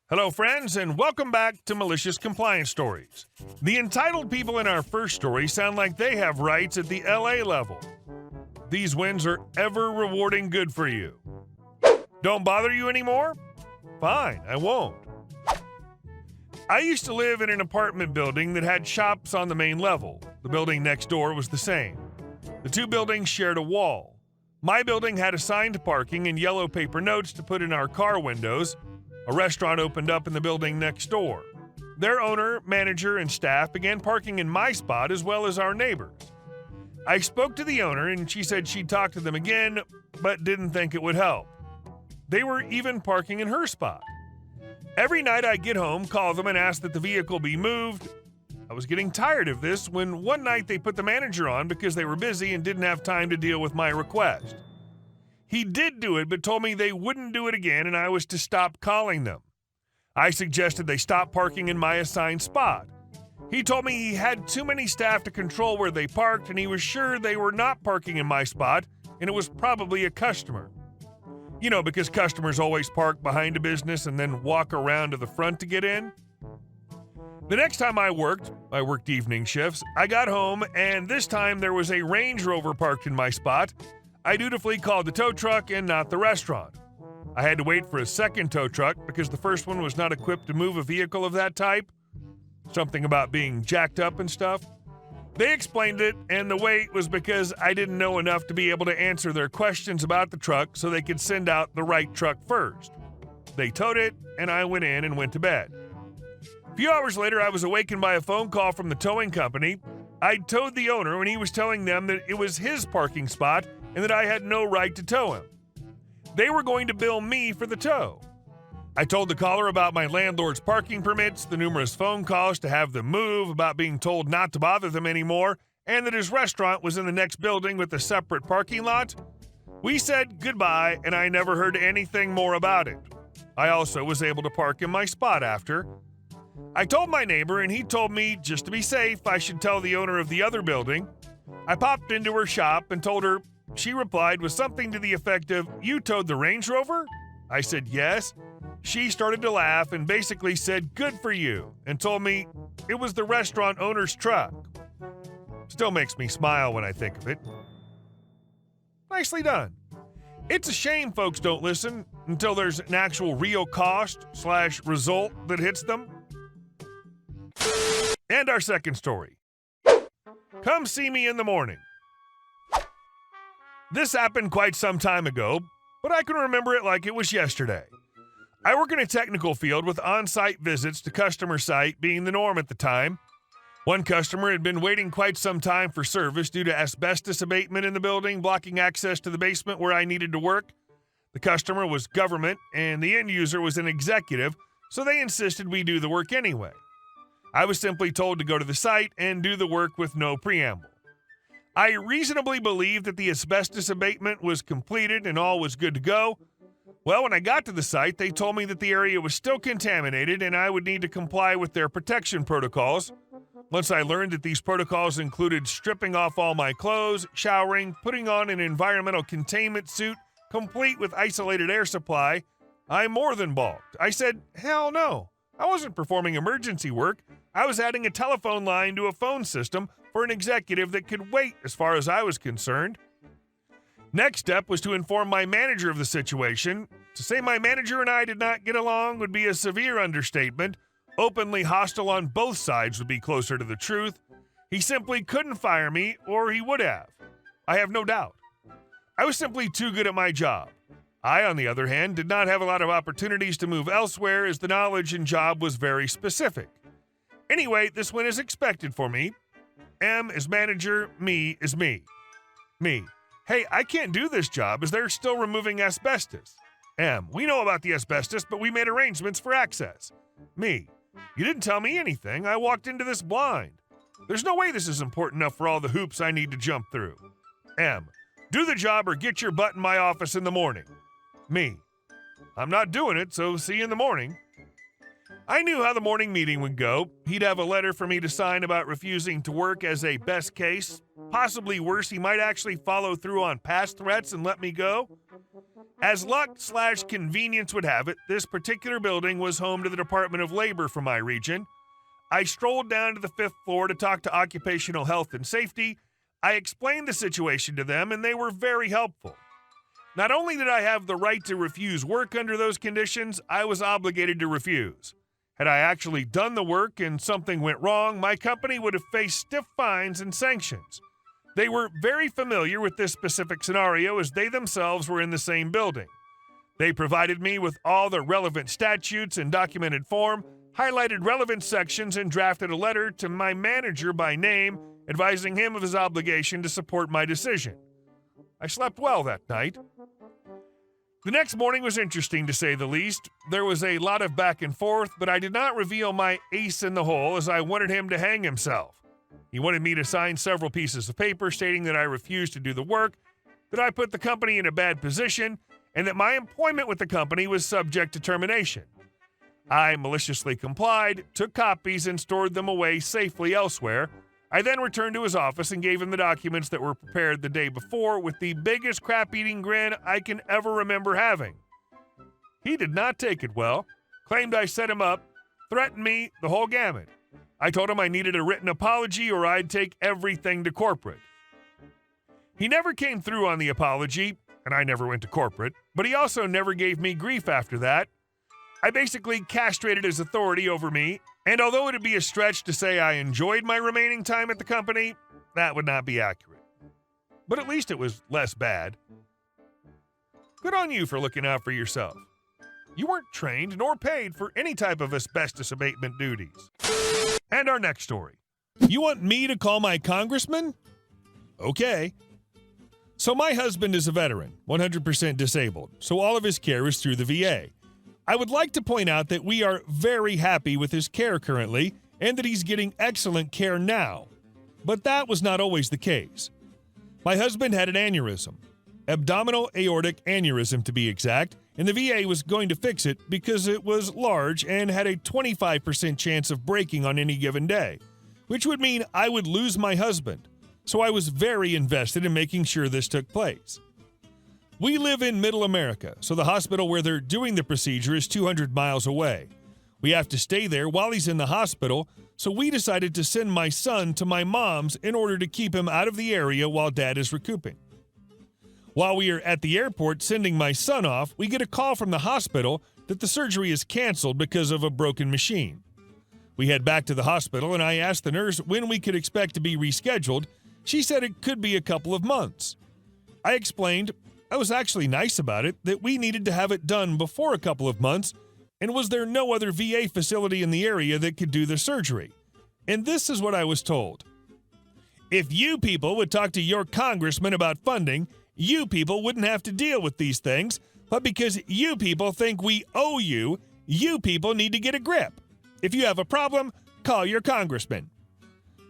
Hello, friends, and welcome back to Malicious Compliance Stories. The entitled people in our first story sound like they have rights at the LA level. These wins are ever rewarding good for you. Don't bother you anymore? Fine, I won't. I used to live in an apartment building that had shops on the main level. The building next door was the same. The two buildings shared a wall. My building had assigned parking and yellow paper notes to put in our car windows. A restaurant opened up in the building next door. Their owner, manager, and staff began parking in my spot as well as our neighbors. I spoke to the owner and she said she'd talk to them again, but didn't think it would help. They were even parking in her spot. Every night I'd get home, call them, and ask that the vehicle be moved. I was getting tired of this when one night they put the manager on because they were busy and didn't have time to deal with my request. He did do it, but told me they wouldn't do it again and I was to stop calling them. I suggested they stop parking in my assigned spot. He told me he had too many staff to control where they parked and he was sure they were not parking in my spot and it was probably a customer. You know, because customers always park behind a business and then walk around to the front to get in. The next time I worked evening shifts, I got home and this time there was a Range Rover parked in my spot. I dutifully called the tow truck and not the restaurant. I had to wait for a second tow truck because the first one was not equipped to move a vehicle of that type. Something about being jacked up and stuff. They explained it, and the wait was because I didn't know enough to be able to answer their questions about the truck so they could send out the right truck first. They towed it, and I went in and went to bed. A few hours later, I was awakened by a phone call from the towing company. I'd towed the owner when he was telling them that it was his parking spot and that I had no right to tow him. They were going to bill me for the tow. I told the caller about my landlord's parking permits, the numerous phone calls to have them move, about being told not to bother them anymore, and that his restaurant was in the next building with a separate parking lot. We said goodbye, and I never heard anything more about it. I also was able to park in my spot after. I told my neighbor, and he told me, just to be safe, I should tell the owner of the other building. I popped into her shop and told her. She replied with something to the effect of, "You towed the Range Rover?" I said, "Yes." She started to laugh and basically said, "Good for you," and told me it was the restaurant owner's truck. Still makes me smile when I think of it. Nicely done. It's a shame folks don't listen until there's an actual real cost/result that hits them. And our second story. Come see me in the morning. This happened quite some time ago, but I can remember it like it was yesterday. I work in a technical field with on-site visits to customer site being the norm at the time. One customer had been waiting quite some time for service due to asbestos abatement in the building, blocking access to the basement where I needed to work. The customer was government, and the end user was an executive, so they insisted we do the work anyway. I was simply told to go to the site and do the work with no preamble. I reasonably believed that the asbestos abatement was completed and all was good to go. Well, when I got to the site, they told me that the area was still contaminated and I would need to comply with their protection protocols. Once I learned that these protocols included stripping off all my clothes, showering, putting on an environmental containment suit, complete with isolated air supply, I more than balked. I said, hell no. I wasn't performing emergency work. I was adding a telephone line to a phone system for an executive that could wait as far as I was concerned. Next step was to inform my manager of the situation. To say my manager and I did not get along would be a severe understatement. Openly hostile on both sides would be closer to the truth. He simply couldn't fire me, or he would have. I have no doubt. I was simply too good at my job. I, on the other hand, did not have a lot of opportunities to move elsewhere as the knowledge and job was very specific. Anyway, this win is expected for me. M is manager, me is me. Me. Hey, I can't do this job as they're still removing asbestos. M. We know about the asbestos, but we made arrangements for access. Me. You didn't tell me anything. I walked into this blind. There's no way this is important enough for all the hoops I need to jump through. M. Do the job or get your butt in my office in the morning. Me. I'm not doing it, so see you in the morning. I knew how the morning meeting would go. He'd have a letter for me to sign about refusing to work as a best case. Possibly worse, he might actually follow through on past threats and let me go. As luck/convenience would have it, this particular building was home to the Department of Labor for my region. I strolled down to the 5th floor to talk to Occupational Health and Safety. I explained the situation to them, and they were very helpful. Not only did I have the right to refuse work under those conditions, I was obligated to refuse. Had I actually done the work and something went wrong, my company would have faced stiff fines and sanctions. They were very familiar with this specific scenario as they themselves were in the same building. They provided me with all the relevant statutes in documented form, highlighted relevant sections, and drafted a letter to my manager by name, advising him of his obligation to support my decision. I slept well that night. The next morning was interesting, to say the least. There was a lot of back and forth, but I did not reveal my ace in the hole as I wanted him to hang himself. He wanted me to sign several pieces of paper stating that I refused to do the work, that I put the company in a bad position, and that my employment with the company was subject to termination. I maliciously complied, took copies, and stored them away safely elsewhere. I then returned to his office and gave him the documents that were prepared the day before with the biggest crap-eating grin I can ever remember having. He did not take it well, claimed I set him up, threatened me, the whole gamut. I told him I needed a written apology or I'd take everything to corporate. He never came through on the apology, and I never went to corporate, but he also never gave me grief after that. I basically castrated his authority over me, and although it would be a stretch to say I enjoyed my remaining time at the company, that would not be accurate. But at least it was less bad. Good on you for looking out for yourself. You weren't trained nor paid for any type of asbestos abatement duties. And our next story. You want me to call my congressman? Okay. So my husband is a veteran, 100% disabled, so all of his care is through the VA. I would like to point out that we are very happy with his care currently and that he's getting excellent care now. But that was not always the case. My husband had an aneurysm, abdominal aortic aneurysm to be exact, and the VA was going to fix it because it was large and had a 25% chance of breaking on any given day, which would mean I would lose my husband. So I was very invested in making sure this took place. We live in Middle America, so the hospital where they're doing the procedure is 200 miles away. We have to stay there while he's in the hospital, so we decided to send my son to my mom's in order to keep him out of the area while Dad is recouping. While we are at the airport sending my son off, we get a call from the hospital that the surgery is canceled because of a broken machine. We head back to the hospital, and I asked the nurse when we could expect to be rescheduled. She said it could be a couple of months. I explained, I was actually nice about it, that we needed to have it done before a couple of months, and was there no other VA facility in the area that could do the surgery? And this is what I was told. If you people would talk to your congressman about funding, you people wouldn't have to deal with these things, but because you people think we owe you, you people need to get a grip. If you have a problem, call your congressman.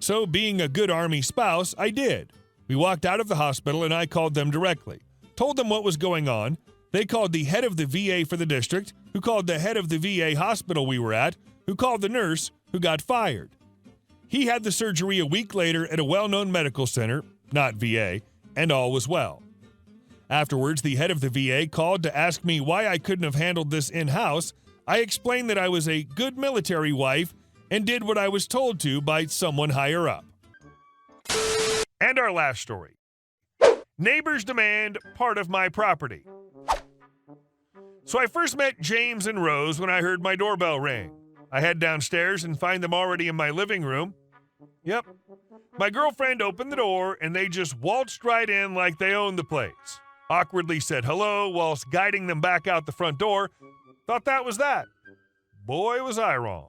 So, being a good Army spouse, I did. We walked out of the hospital and I called them directly. Told them what was going on. They called the head of the VA for the district, who called the head of the VA hospital we were at, who called the nurse, who got fired. He had the surgery a week later at a well-known medical center, not VA, and all was well. Afterwards, the head of the VA called to ask me why I couldn't have handled this in-house. I explained that I was a good military wife and did what I was told to by someone higher up. And our last story. Neighbors demand part of my property. So I first met James and Rose when I heard my doorbell ring. I head downstairs and find them already in my living room. Yep. My girlfriend opened the door and they just waltzed right in like they owned the place. Awkwardly said hello whilst guiding them back out the front door. Thought that was that. Boy, was I wrong.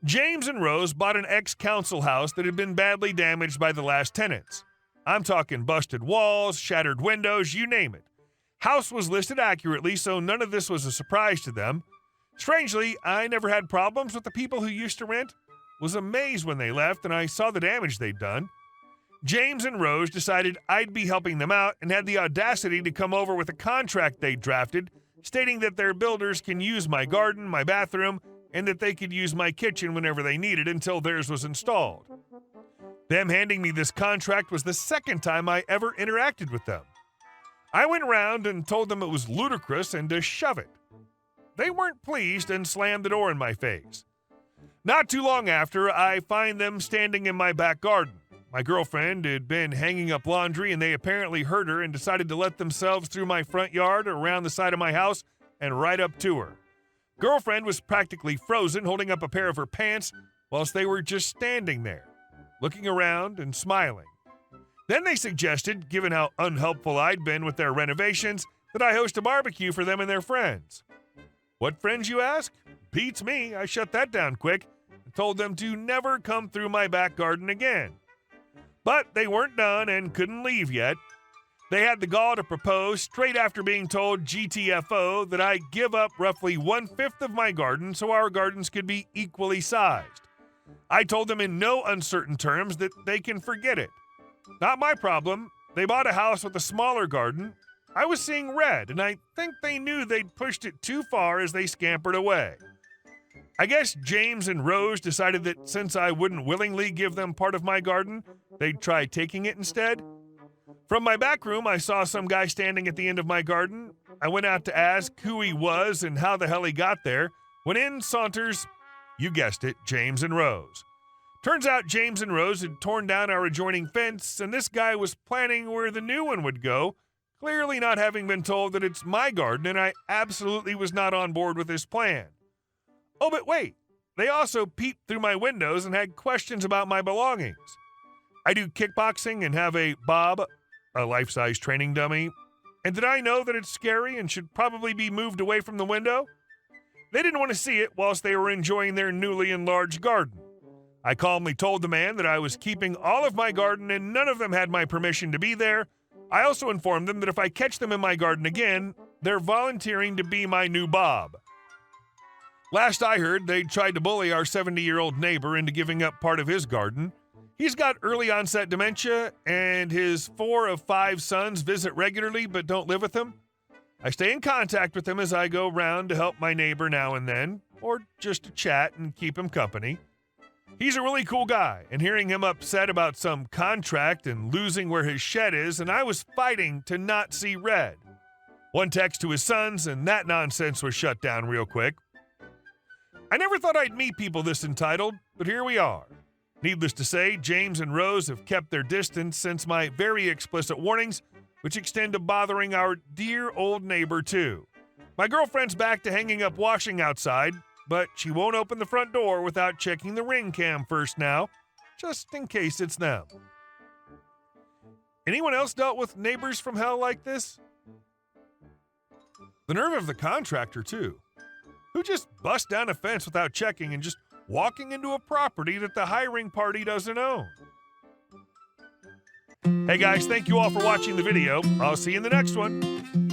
James and Rose bought an ex-council house that had been badly damaged by the last tenants. I'm talking busted walls, shattered windows, you name it. House was listed accurately, so none of this was a surprise to them. Strangely, I never had problems with the people who used to rent. Was amazed when they left and I saw the damage they'd done. James and Rose decided I'd be helping them out and had the audacity to come over with a contract they'd drafted, stating that their builders can use my garden, my bathroom, and that they could use my kitchen whenever they needed until theirs was installed. Them handing me this contract was the second time I ever interacted with them. I went around and told them it was ludicrous and to shove it. They weren't pleased and slammed the door in my face. Not too long after, I find them standing in my back garden. My girlfriend had been hanging up laundry, and they apparently heard her and decided to let themselves through my front yard, around the side of my house, and right up to her. Girlfriend was practically frozen, holding up a pair of her pants, whilst they were just standing there, looking around and smiling. Then they suggested, given how unhelpful I'd been with their renovations, that I host a barbecue for them and their friends. What friends, you ask? Beats me. I shut that down quick and told them to never come through my back garden again. But they weren't done and couldn't leave yet. They had the gall to propose straight after being told GTFO that I give up roughly 1/5 of my garden so our gardens could be equally sized. I told them in no uncertain terms that they can forget it. Not my problem. They bought a house with a smaller garden. I was seeing red, and I think they knew they'd pushed it too far as they scampered away. I guess James and Rose decided that since I wouldn't willingly give them part of my garden, they'd try taking it instead. From my back room, I saw some guy standing at the end of my garden. I went out to ask who he was and how the hell he got there, when in saunters, you guessed it, James and Rose. Turns out James and Rose had torn down our adjoining fence, and this guy was planning where the new one would go, clearly not having been told that it's my garden, and I absolutely was not on board with his plan. Oh, but wait, they also peeped through my windows and had questions about my belongings. I do kickboxing and have a Bob, a life-size training dummy, and did I know that it's scary and should probably be moved away from the window? They didn't want to see it whilst they were enjoying their newly enlarged garden. I calmly told the man that I was keeping all of my garden and none of them had my permission to be there. I also informed them that if I catch them in my garden again, they're volunteering to be my new Bob. Last I heard, they tried to bully our 70-year-old neighbor into giving up part of his garden. He's got early onset dementia, and his 4 of 5 sons visit regularly but don't live with him. I stay in contact with him as I go round to help my neighbor now and then, or just to chat and keep him company. He's a really cool guy, and hearing him upset about some contract and losing where his shed is, and I was fighting to not see red. One text to his sons, and that nonsense was shut down real quick. I never thought I'd meet people this entitled, but here we are. Needless to say, James and Rose have kept their distance since my very explicit warnings, which extend to bothering our dear old neighbor too. My girlfriend's back to hanging up washing outside, but she won't open the front door without checking the ring cam first now, just in case it's them. Anyone else dealt with neighbors from hell like this? The nerve of the contractor too. Who just busts down a fence without checking and just walking into a property that the hiring party doesn't own? Hey guys, thank you all for watching the video. I'll see you in the next one.